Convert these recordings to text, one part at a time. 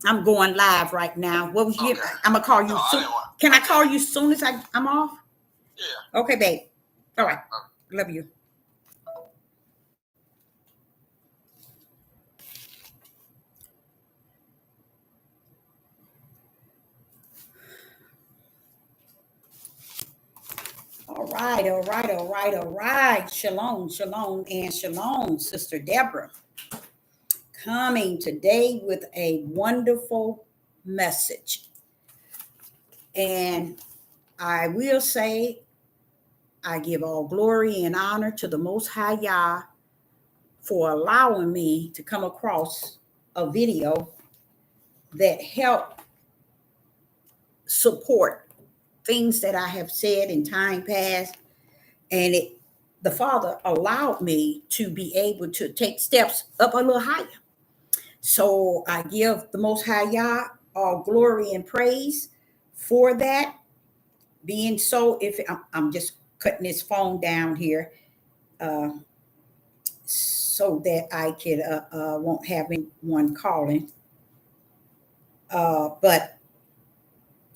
I'm going live right now. What was you? Okay. I'm gonna call you No, I soon. didn't want. Can I Okay. call you soon as I'm off? Yeah. Okay, babe. All right. Okay. Love you. All right, all right, all right, all right. Shalom, shalom, and shalom, Sister Deborah. Coming today with a wonderful message. And I will say, I give all glory and honor to the Most High Yah for allowing me to come across a video that helped support things that I have said in time past. And the Father allowed me to be able to take steps up a little higher. So I give the Most High Yah all glory and praise for that. Being so, if I'm just cutting this phone down here, uh, so that I could won't have anyone calling. But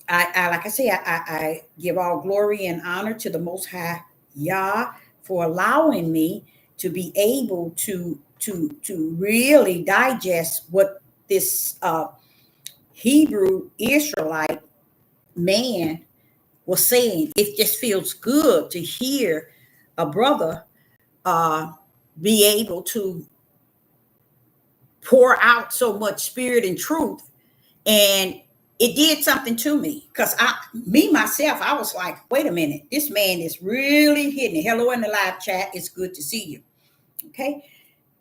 I like I say, I give all glory and honor to the Most High Yah for allowing me to be able to really digest what this Hebrew Israelite man was saying. It just feels good to hear a brother uh, be able to pour out so much spirit and truth. And it did something to me because myself, I was like, wait a minute, this man is really hitting it. Hello in the live chat. It's good to see you. Okay.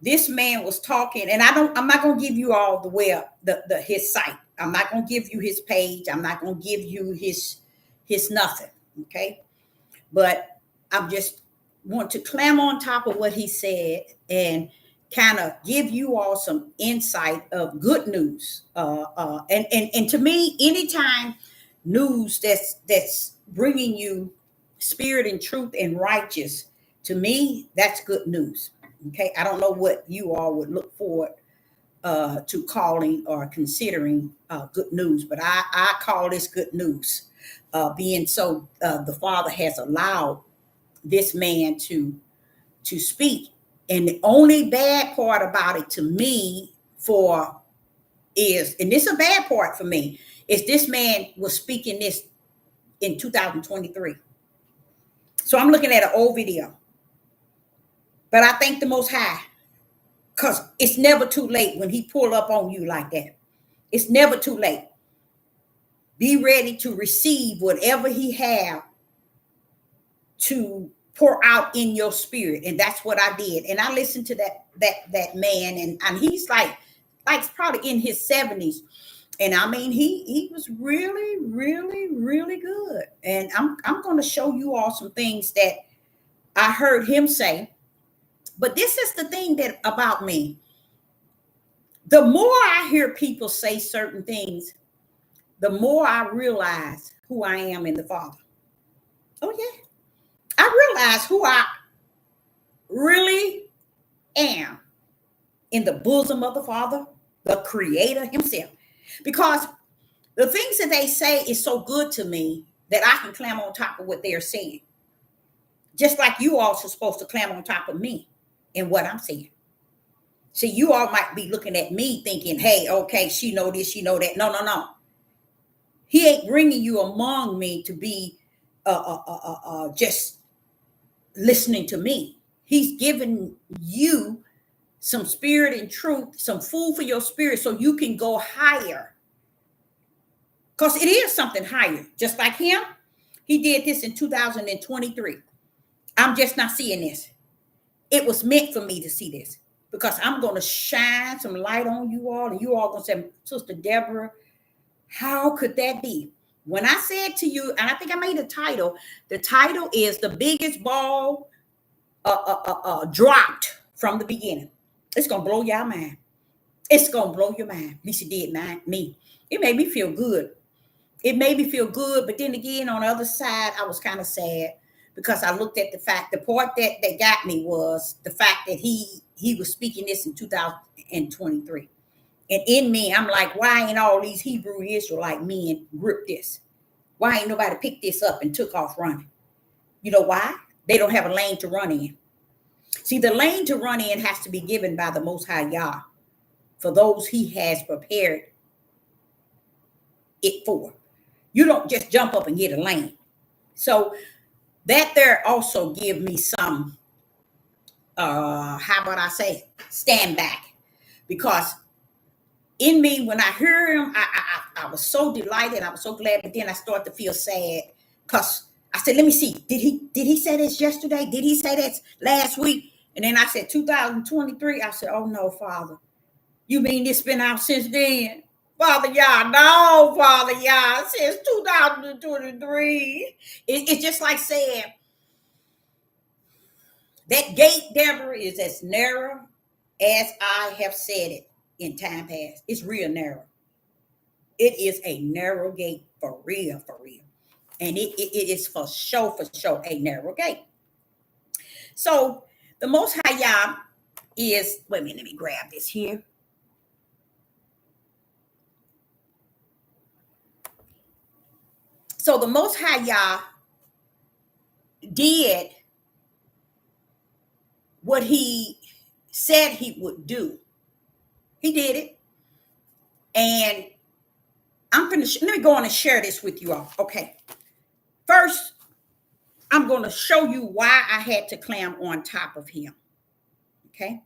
This man was talking, and I'm not gonna give you all the way up the his site. I'm not gonna give you his page. I'm not gonna give you his nothing. Okay. But I'm just want to clam on top of what he said and kind of give you all some insight of good news. And to me, anytime news that's bringing you spirit and truth and righteous, to me, that's good news. Okay, I don't know what you all would look forward to calling or considering good news, but I call this good news. Being so, the Father has allowed this man to speak, and the only bad part about it to me for is, and this is a bad part for me, is this man was speaking this in 2023. So I'm looking at an old video, but I thank the Most High because it's never too late when He pull up on you like that. It's never too late. Be ready to receive whatever He have to pour out in your spirit, and that's what I did. And I listened to that man, and he's like probably in his 70s, and I mean he was really really really good. And I'm going to show you all some things that I heard him say. But this is the thing that about me: the more I hear people say certain things, the more I realize who I am in the Father. Oh yeah, I realize who I really am in the bosom of the Father, the Creator Himself. Because the things that they say is so good to me that I can climb on top of what they're saying. Just like you also supposed to climb on top of me in what I'm saying. See, you all might be looking at me thinking, hey, okay, she know this, she know that. No, no, no. He ain't bringing you among me to be just listening to me. He's giving you some spirit and truth, some food for your spirit so you can go higher. Because it is something higher. Just like him, he did this in 2023. I'm just not seeing this. It was meant for me to see this because I'm going to shine some light on you all, and you all going to say, Sister Deborah, how could that be? When I said to you, and I think I made a title, the title is The Biggest Ball Dropped from the Beginning. It's going to blow your mind. It's going to blow your mind. At least it did me. It made me feel good. It made me feel good. But then again, on the other side, I was kind of sad because I looked at the part that got me was the fact that he was speaking this in 2023. And in me, I'm like, why ain't all these Hebrew Israelite men grip this? Why ain't nobody picked this up and took off running? You know why? They don't have a lane to run in. See, the lane to run in has to be given by the Most High Yah for those he has prepared it for. You don't just jump up and get a lane. So that there also give me some, how about I say, stand back. Because in me, when I heard him, I was so delighted. I was so glad. But then I started to feel sad because I said, let me see. Did he say this yesterday? Did he say that last week? And then I said 2023. I said, oh no, Father. You mean it's been out since then? Father Yah, no, Father Yah, since 2023. It's just like saying that gate, Deborah, is as narrow as I have said it in time past. It's real narrow. It is a narrow gate for real, for real. And it is for sure, a narrow gate. So the Most High Yah is, wait a minute, let me grab this here. So the Most High Yah did what he said he would do. He did it. And I'm going to, let me go on and share this with you all. Okay. First, I'm going to show you why I had to climb on top of him. Okay.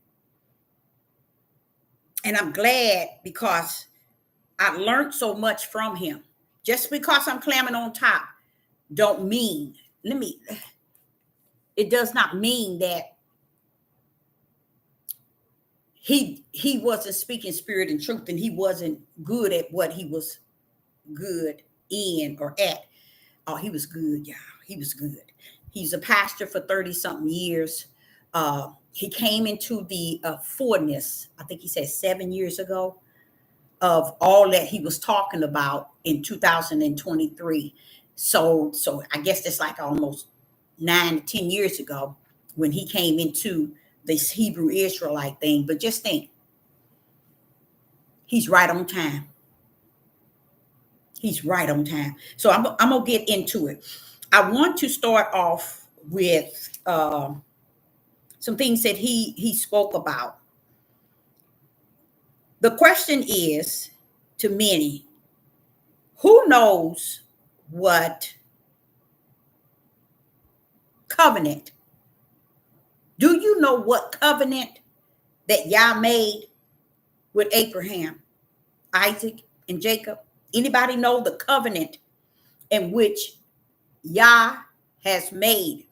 And I'm glad because I learned so much from him. Just because I'm climbing on top don't mean, it does not mean that he wasn't speaking spirit and truth and he wasn't good at what he was good in or at. Oh, he was good, y'all. He was good. He's a pastor for 30-something years. He came into the fullness, I think he said 7 years ago, of all that he was talking about in 2023. So I guess that's like almost 9 to 10 years ago when he came into this Hebrew Israelite thing. But just think, he's right on time. He's right on time. So I'm going to get into it. I want to start off with some things that he spoke about. The question is to many, who knows what covenant? Do you know what covenant that Yah made with Abraham, Isaac, and Jacob? Anybody know the covenant in which Yah has made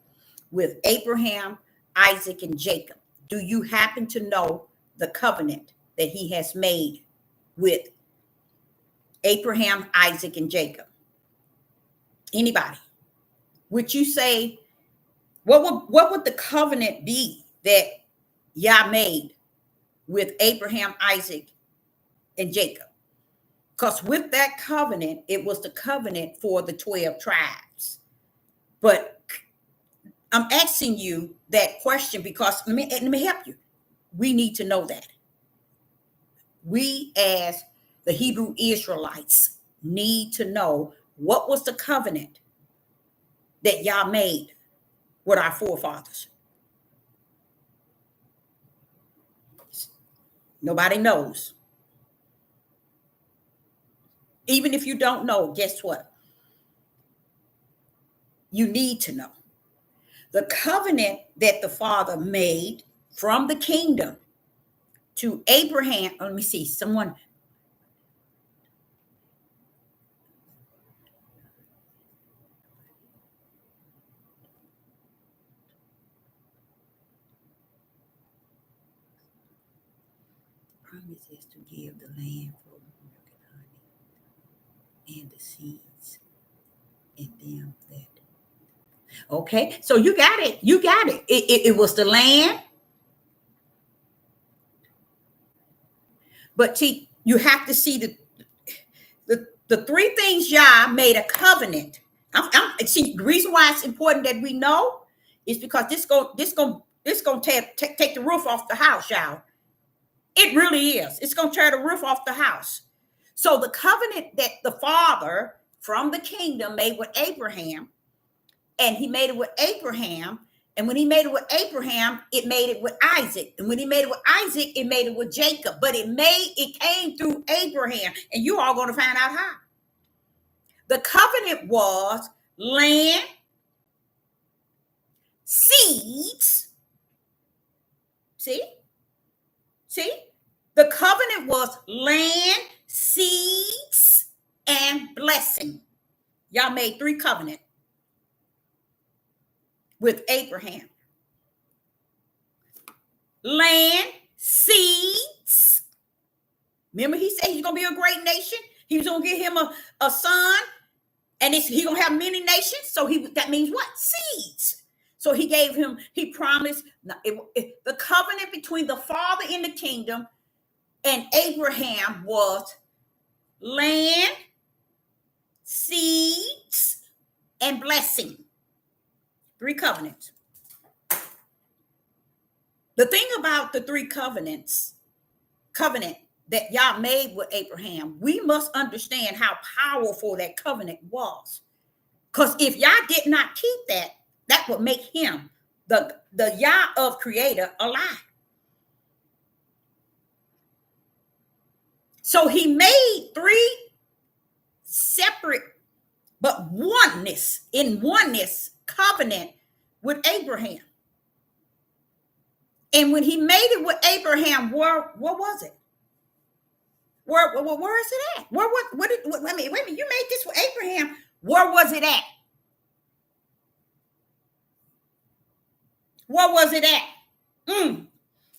with Abraham, Isaac, and Jacob? Do you happen to know the covenant that he has made with Abraham, Isaac, and Jacob? Anybody? Would you say, what would the covenant be that Yah made with Abraham, Isaac, and Jacob? Because with that covenant, it was the covenant for the 12 tribes. But I'm asking you that question because let me help you. We need to know that. We as the Hebrew Israelites need to know what was the covenant that Yah made with our forefathers. Nobody knows. Even if you don't know, guess what? You need to know. The covenant that the Father made from the kingdom to Abraham. Oh, let me see. Someone. Promise is to give the land for milk and honey and the seeds and them that. Okay, so you got it. You got it. It was the land. But see, you have to see the three things Yah made a covenant. See, the reason why it's important that we know is because this gonna take the roof off the house, y'all. It really is. It's going to tear the roof off the house. So the covenant that the Father from the kingdom made with Abraham, and he made it with Abraham. And when he made it with Abraham, it made it with Isaac. And when he made it with Isaac, it made it with Jacob. But it came through Abraham. And you all going to find out how. The covenant was land, seeds. See? The covenant was land, seeds, and blessing. Y'all made 3 covenants with Abraham. Land, seeds. Remember, he said he's going to be a great nation. He was going to give him a son, and he's going to have many nations. So that means what? Seeds. So he promised the covenant between the Father in the kingdom and Abraham was land, seeds, and blessing. 3 covenants. The thing about the 3 covenant that Yah made with Abraham, we must understand how powerful that covenant was. Because if Yah did not keep that, that would make him, the Yah of Creator, a lie. So he made 3 separate but oneness covenant with Abraham. And when he made it with Abraham, where was it? Where is it at? Wait a minute, you made this with Abraham. Where was it at? Where was it at?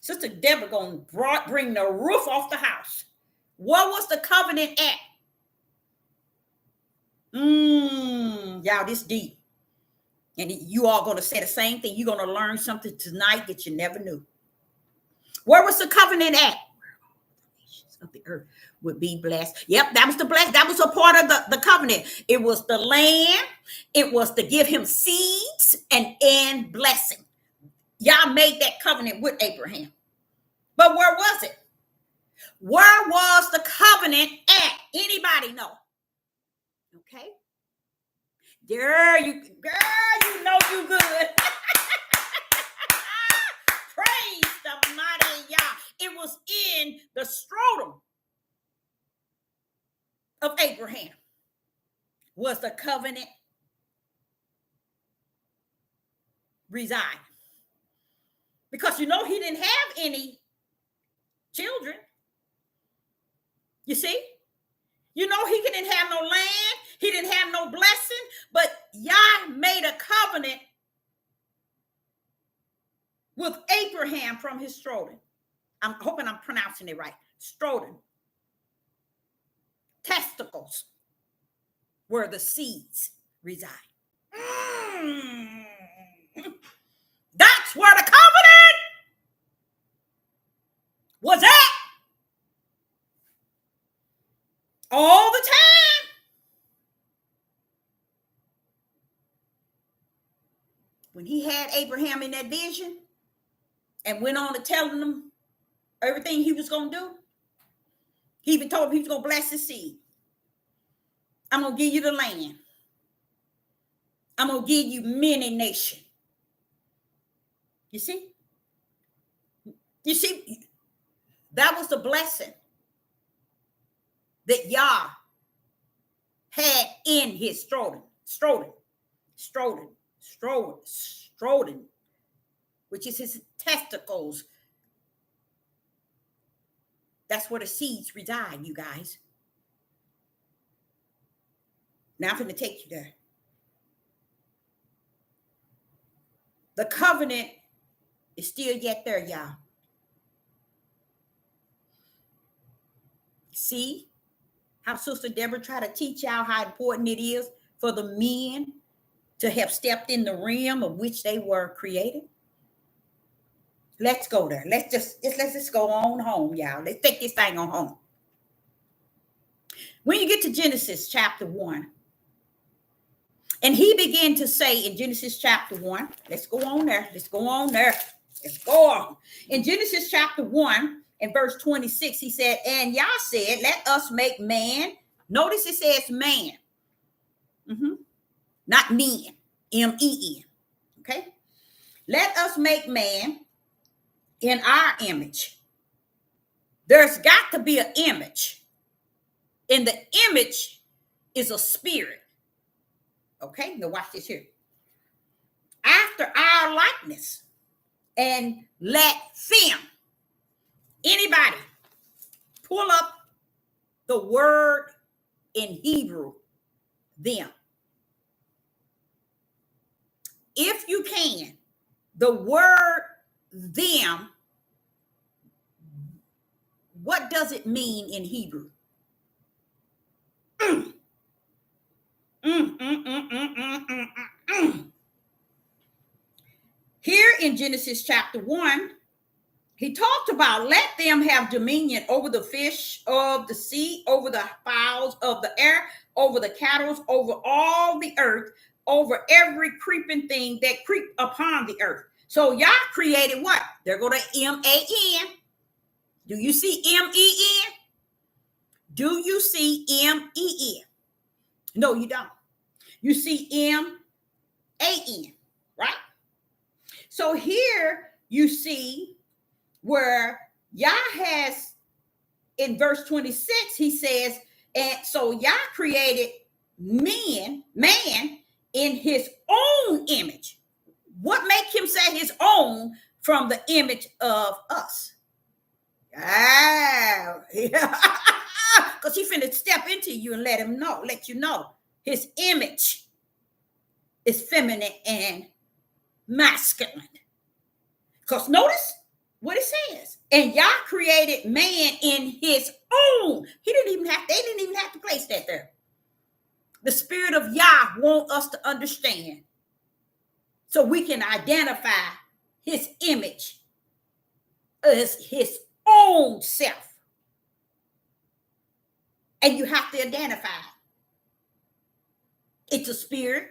Sister Deborah gonna bring the roof off the house. What was the covenant at? Y'all, this deep. And you all going to say the same thing. You're going to learn something tonight that you never knew. Where was the covenant at? Of the earth would be blessed. Yep, that was the blessed. That was a part of the covenant. It was the land. It was to give him seeds and blessing. Y'all made that covenant with Abraham. But where was it? Where was the covenant at? Anybody know? Okay. Girl, you know you good. Praise the mighty Yah. It was in the scrotum of Abraham. Was the covenant reside? Because he didn't have any children. You see? He didn't have no land. He didn't have no blessing. But Yah made a covenant with Abraham from his scrotum. I'm hoping I'm pronouncing it right. Scrotum. Testicles where the seeds reside. That's where the covenant was at. All the time. When he had Abraham in that vision and went on to telling him everything he was going to do, he even told him he was going to bless his seed. I'm going to give you the land. I'm going to give you many nations. You see? That was the blessing that Yah had in his scrotum, which is his testicles. That's where the seeds reside, you guys. Now I'm going to take you there. The covenant is still yet there, y'all. See how Sister Deborah tried to teach y'all how important it is for the men to have stepped in the realm of which they were created? Let's go there. Let's just go on home, y'all. Let's take this thing on home. When you get to Genesis chapter 1, and he began to say in Genesis chapter 1, let's go on there. Let's go on. In Genesis chapter 1, In verse 26, he said, and Yah said, let us make man. Notice it says man. Not men. M-E-N. Okay. Let us make man in our image. There's got to be an image. And the image is a spirit. Okay. Now watch this here. After our likeness. And let them. Anybody pull up the word in Hebrew, them. If you can, the word them, what does it mean in Hebrew? Here in Genesis chapter 1, he talked about let them have dominion over the fish of the sea, over the fowls of the air, over the cattle, over all the earth, over every creeping thing that creep upon the earth. So Yah created what? There go to M-A-N. Do you see M-E-N? Do you see M-E-N? No, you don't. You see M-A-N, right? So here you see where Yah has, in verse 26, he says, and so Yah created man in his own image. What make him say his own from the image of us? Because he finna step into you and let you know his image is feminine and masculine. Because notice what it says. And Yah created man in his own. They didn't even have to place that there. The spirit of Yah wants us to understand so we can identify his image as his own self. And you have to identify it. It's a spirit.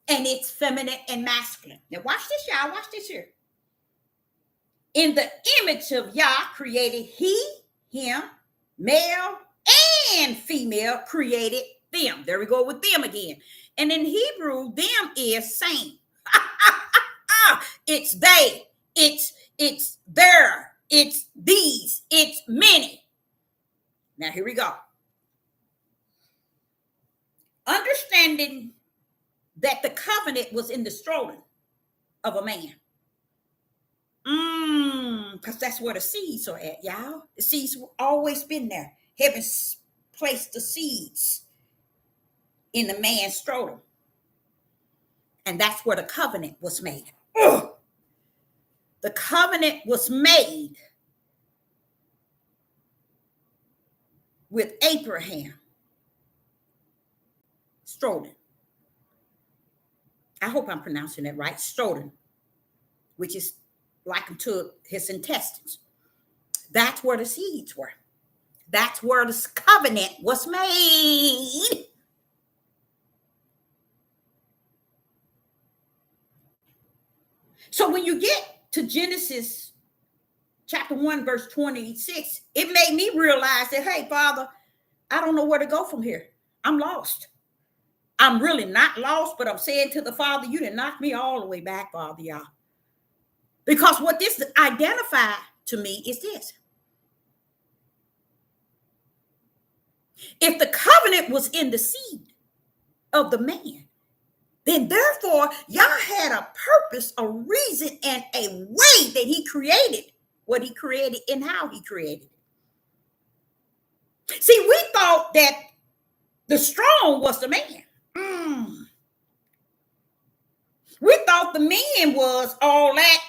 And it's feminine and masculine. Now watch this, y'all. Watch this here. In the image of Yah created he, him, male and female created them. There we go with them again. And in Hebrew, them is same. It's they. It's their. It's these. It's many. Now here we go. Understanding that the covenant was in the scrotum of a man. Because that's where the seeds are at, y'all. The seeds have always been there. Heaven's placed the seeds in the man's scrotum. And that's where the covenant was made. Ugh. The covenant was made with Abraham. Scrotum. I hope I'm pronouncing it right. Scrotum, which is like to his intestines. That's where the seeds were. That's where this covenant was made. So when you get to Genesis chapter 1, verse 26, it made me realize that, hey, Father, I don't know where to go from here. I'm lost. I'm really not lost, but I'm saying to the Father, you didn't knock me all the way back, Father, y'all. Because what this identified to me is this. If the covenant was in the seed of the man, then therefore Yah had a purpose, a reason, and a way that he created what he created and how he created it. See, we thought that the strong was the man. We thought the man was all that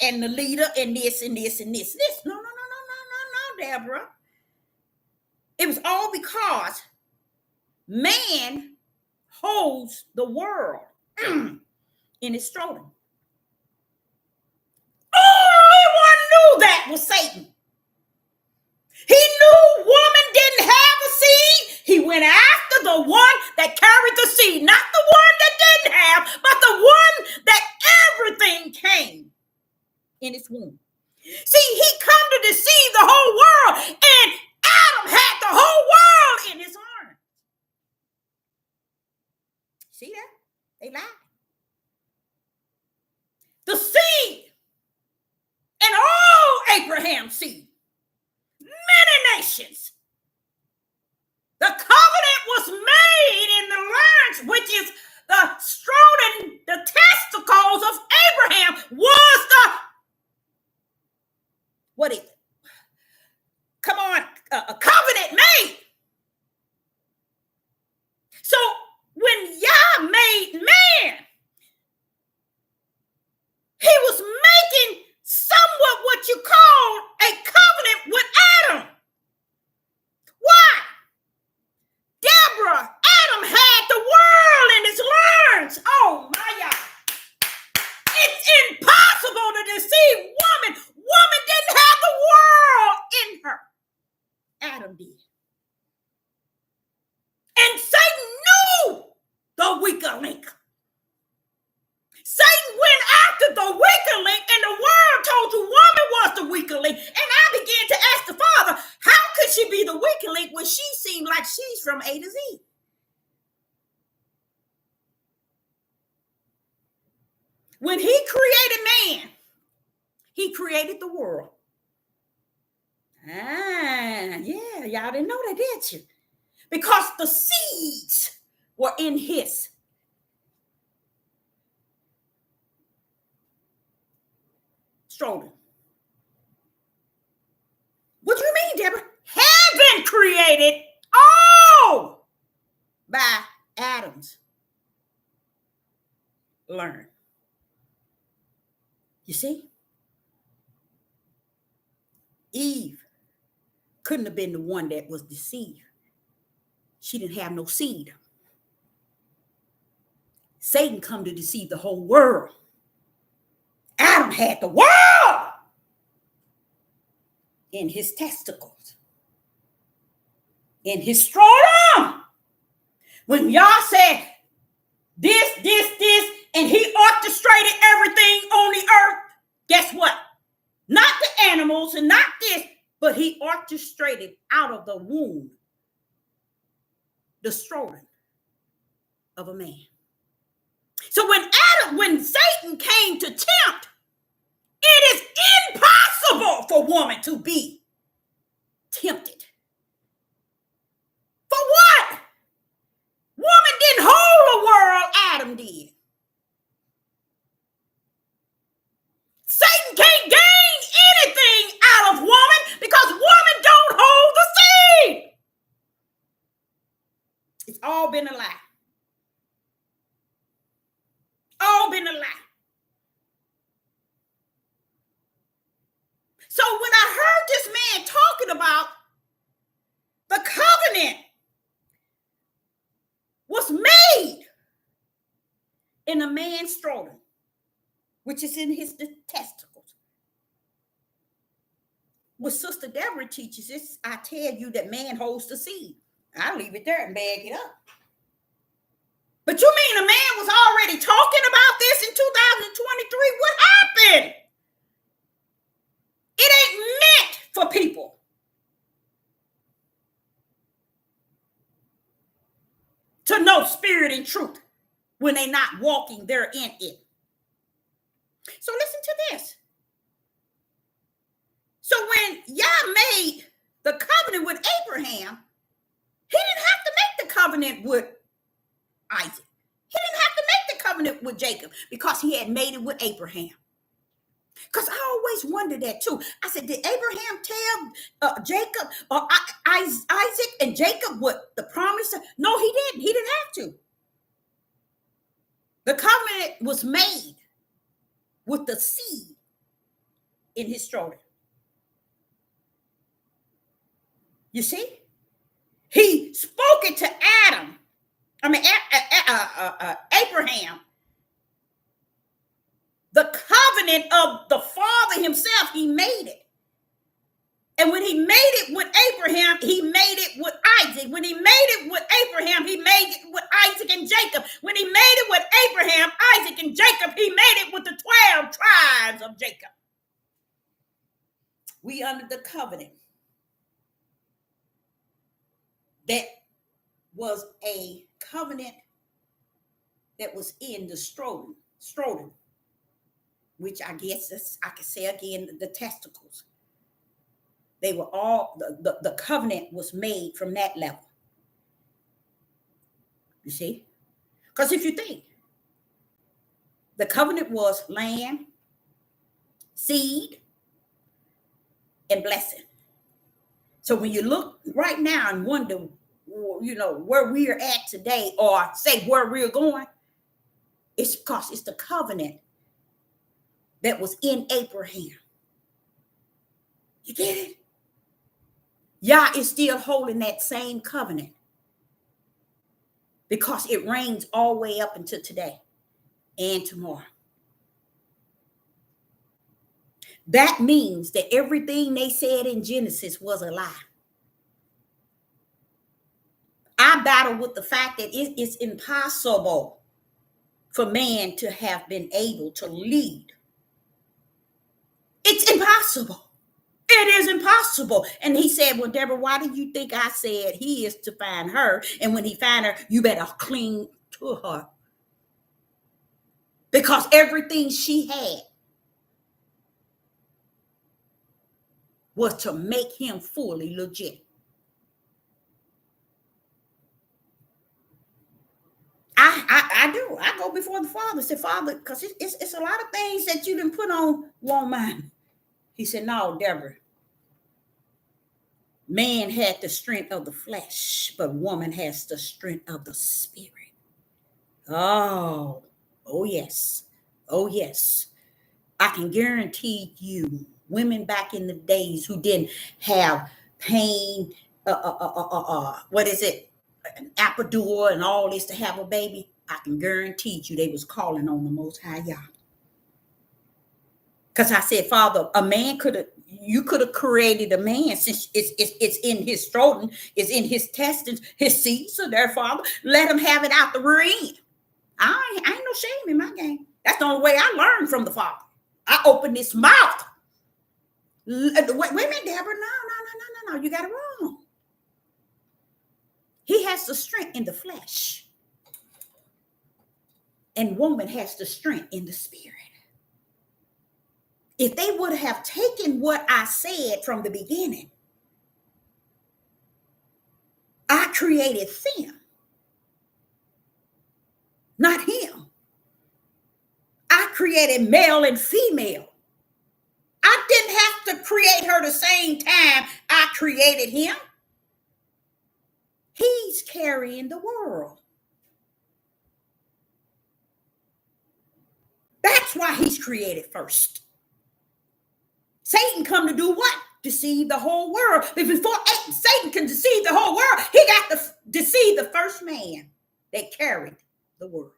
and the leader and this and this and this and this. No, Deborah. It was all because man holds the world in his scrotum. Only one knew that was Satan. He knew woman didn't have a seed. He went after the one that carried the seed, not the one that didn't have, but the one that everything came in its womb. They lied. The seed and all Abraham's seed, many nations. The covenant was made in the loins, which is the scrotum, the testicles of Abraham, was the, what is it? Come on, a covenant made. So when Yah made man, he was making somewhat what you call a covenant with Adam. Why? Deborah, Adam had the world in his loins. Oh my God. It's impossible to deceive woman. Woman didn't have the world in her. Adam did. And Satan knew the weaker link. Satan went after the weaker link, and the world told you woman was the weaker link. And I began to ask the Father, how could she be the weaker link when she seemed like she's from A to Z? When he created man, he created the world. Yeah, y'all didn't know that, did you? Because the seeds were in his. Scrotum. What do you mean, Deborah? Heaven created all by Adam's learn. You see? Eve couldn't have been the one that was deceived. She didn't have no seed. Satan come to deceive the whole world. Adam had the world in his testicles, in his scrotum. When y'all said this, and he orchestrated everything on the earth, guess what? Not the animals and not this, but he orchestrated out of the womb the scrotum of a man. So when Satan came to tempt, it is impossible for woman to be tempted. For what? Woman didn't hold the world, Adam did. Satan can't gain anything out of woman because woman don't hold the seed. It's all been a lie. All been a lie. So when I heard this man talking about the covenant was made in a man's scrotum, which is in his testicles. What Sister Deborah teaches is, I tell you that man holds the seed. I'll leave it there and bag it up. But you mean a man was already talking about this in 2023? What happened? It ain't meant for people to know spirit and truth when they're not walking there in it. So listen to this. So when Yah made the covenant with Abraham, he didn't have to make the covenant with Isaac. He didn't have to make the covenant with Jacob because he had made it with Abraham. Because I always wondered that too. I said, did Abraham tell Jacob or Isaac and Jacob what the promise? No, he didn't. He didn't have to. The covenant was made with the seed in his scrotum. You see? He spoke it to Abraham. The covenant of the Father himself, he made it. And when he made it with Abraham, he made it with Isaac. When he made it with Abraham, he made it with Isaac and Jacob. When he made it with Abraham, Isaac, and Jacob, he made it with the 12 tribes of Jacob. We under the covenant that was a covenant that was in the scrotum, which I guess I could say again, the testicles. They were all, the covenant was made from that level. You see? Because if you think, the covenant was land, seed, and blessing. So when you look right now and wonder, where we're at today, or say where we're going, it's because it's the covenant that was in Abraham. You get it? Yah is still holding that same covenant because it reigns all the way up until today and tomorrow. That means that everything they said in Genesis was a lie. I battle with the fact that it is impossible for man to have been able to lead. It's impossible. It is impossible. And he said, well, Deborah, why did you think I said he is to find her? And when he find her, you better cling to her. Because everything she had was to make him fully legit. I do. I go before the Father. I say, Father, because it's a lot of things that you didn't put on one mind. He said, no, Deborah. Man had the strength of the flesh, but woman has the strength of the spirit. Oh yes. Oh, yes. I can guarantee you, women back in the days who didn't have pain, what is it? An epidural and all this to have a baby. I can guarantee you they was calling on the Most High Yah. Because I said, Father, you could have created a man, since it's in his scrotum, it's in his intestines, his seeds are there, Father. Let him have it out the rear end. I ain't no shame in my game. That's the only way I learned from the Father. I opened his mouth. Wait a minute, Deborah. No. You got it wrong. He has the strength in the flesh. And woman has the strength in the spirit. If they would have taken what I said from the beginning, I created them, not him. I created male and female. I didn't have to create her the same time I created him. He's carrying the world. That's why he's created first. Satan come to do what? Deceive the whole world. But before Satan can deceive the whole world, he got to deceive the first man that carried the world.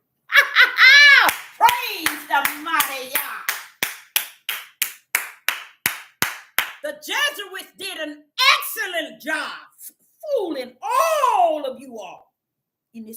Praise the mighty Yah. The Jesuits did an excellent job fooling all of you all in this